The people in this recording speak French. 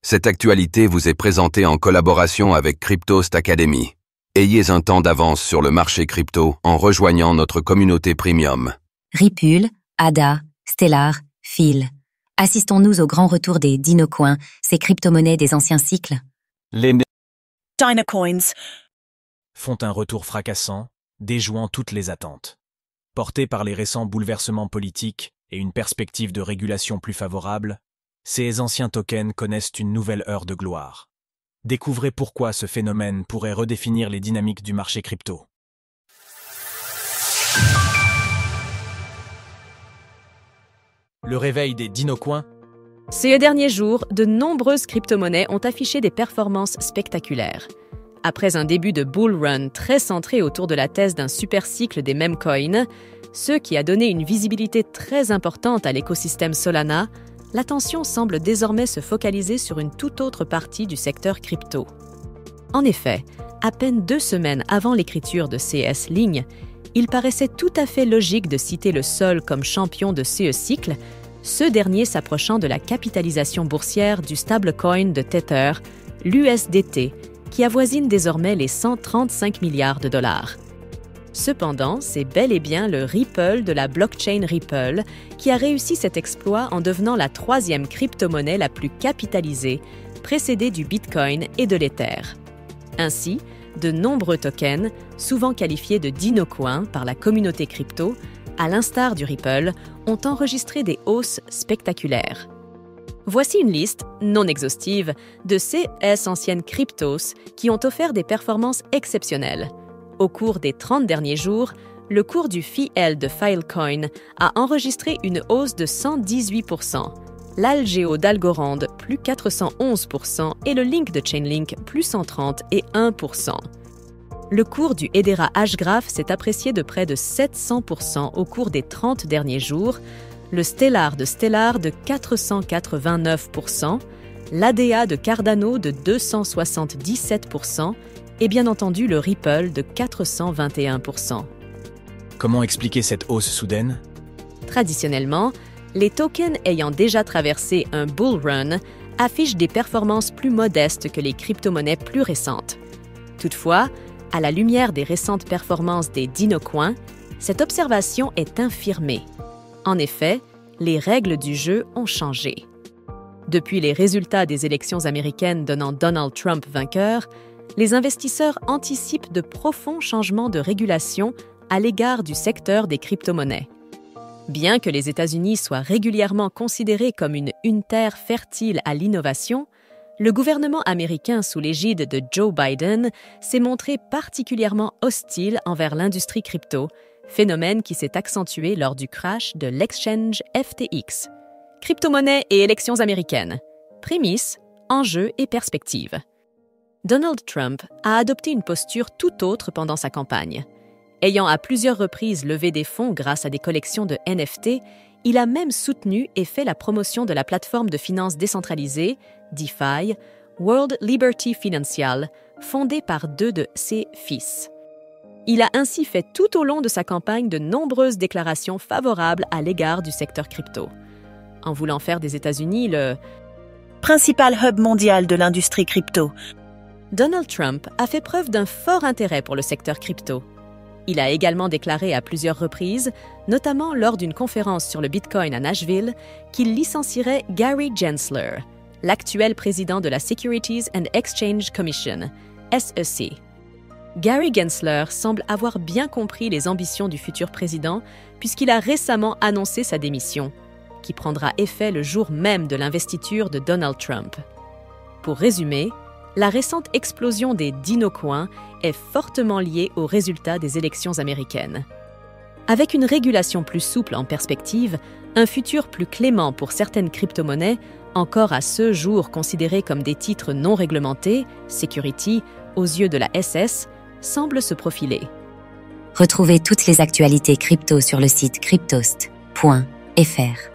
Cette actualité vous est présentée en collaboration avec Cryptost Academy. Ayez un temps d'avance sur le marché crypto en rejoignant notre communauté premium. Ripple, ADA, Stellar, Phil. Assistons-nous au grand retour des Dinocoins, ces crypto-monnaies des anciens cycles? Les Dinocoins font un retour fracassant, déjouant toutes les attentes. Portés par les récents bouleversements politiques et une perspective de régulation plus favorable, ces anciens tokens connaissent une nouvelle heure de gloire. Découvrez pourquoi ce phénomène pourrait redéfinir les dynamiques du marché crypto. Le réveil des Dinocoins. Ces derniers jours, de nombreuses crypto-monnaies ont affiché des performances spectaculaires. Après un début de bull run très centré autour de la thèse d'un super cycle des meme coins, ce qui a donné une visibilité très importante à l'écosystème Solana, l'attention semble désormais se focaliser sur une toute autre partie du secteur crypto. En effet, à peine 2 semaines avant l'écriture de CS Ligne, il paraissait tout à fait logique de citer le Sol comme champion de ce cycle, ce dernier s'approchant de la capitalisation boursière du stablecoin de Tether, l'USDT, qui avoisine désormais les 135 milliards de dollars. Cependant, c'est bel et bien le Ripple de la blockchain Ripple qui a réussi cet exploit en devenant la 3e crypto-monnaie la plus capitalisée, précédée du Bitcoin et de l'Ether. Ainsi, de nombreux tokens, souvent qualifiés de dinocoins par la communauté crypto, à l'instar du Ripple, ont enregistré des hausses spectaculaires. Voici une liste, non exhaustive, de ces anciennes cryptos qui ont offert des performances exceptionnelles. Au cours des 30 derniers jours, le cours du FIL de Filecoin a enregistré une hausse de 118%, l'Algéo d'Algorand plus 411% et le Link de Chainlink plus 130 et 1%. Le cours du Hedera Hgraph s'est apprécié de près de 700% au cours des 30 derniers jours, le Stellar de 489%, l'ADA de Cardano de 277%, et bien entendu le Ripple de 421%. Comment expliquer cette hausse soudaine? Traditionnellement, les tokens ayant déjà traversé un bull run affichent des performances plus modestes que les crypto-monnaies plus récentes. Toutefois, à la lumière des récentes performances des Dinocoins, cette observation est infirmée. En effet, les règles du jeu ont changé. Depuis les résultats des élections américaines donnant Donald Trump vainqueur, les investisseurs anticipent de profonds changements de régulation à l'égard du secteur des crypto-monnaies. Bien que les États-Unis soient régulièrement considérés comme une terre fertile à l'innovation, le gouvernement américain sous l'égide de Joe Biden s'est montré particulièrement hostile envers l'industrie crypto, phénomène qui s'est accentué lors du crash de l'exchange FTX. Crypto-monnaies et élections américaines. Prémices, enjeux et perspectives. Donald Trump a adopté une posture tout autre pendant sa campagne. Ayant à plusieurs reprises levé des fonds grâce à des collections de NFT, il a même soutenu et fait la promotion de la plateforme de finances décentralisée, DeFi, World Liberty Financial, fondée par 2 de ses fils. Il a ainsi fait tout au long de sa campagne de nombreuses déclarations favorables à l'égard du secteur crypto. En voulant faire des États-Unis le principal hub mondial de l'industrie crypto, Donald Trump a fait preuve d'un fort intérêt pour le secteur crypto. Il a également déclaré à plusieurs reprises, notamment lors d'une conférence sur le Bitcoin à Nashville, qu'il licencierait Gary Gensler, l'actuel président de la Securities and Exchange Commission, SEC. Gary Gensler semble avoir bien compris les ambitions du futur président puisqu'il a récemment annoncé sa démission, qui prendra effet le jour même de l'investiture de Donald Trump. Pour résumer, la récente explosion des Dinocoins est fortement liée aux résultats des élections américaines. Avec une régulation plus souple en perspective, un futur plus clément pour certaines crypto-monnaies, encore à ce jour considérées comme des titres non réglementés, security, aux yeux de la SS, semble se profiler. Retrouvez toutes les actualités crypto sur le site cryptost.fr.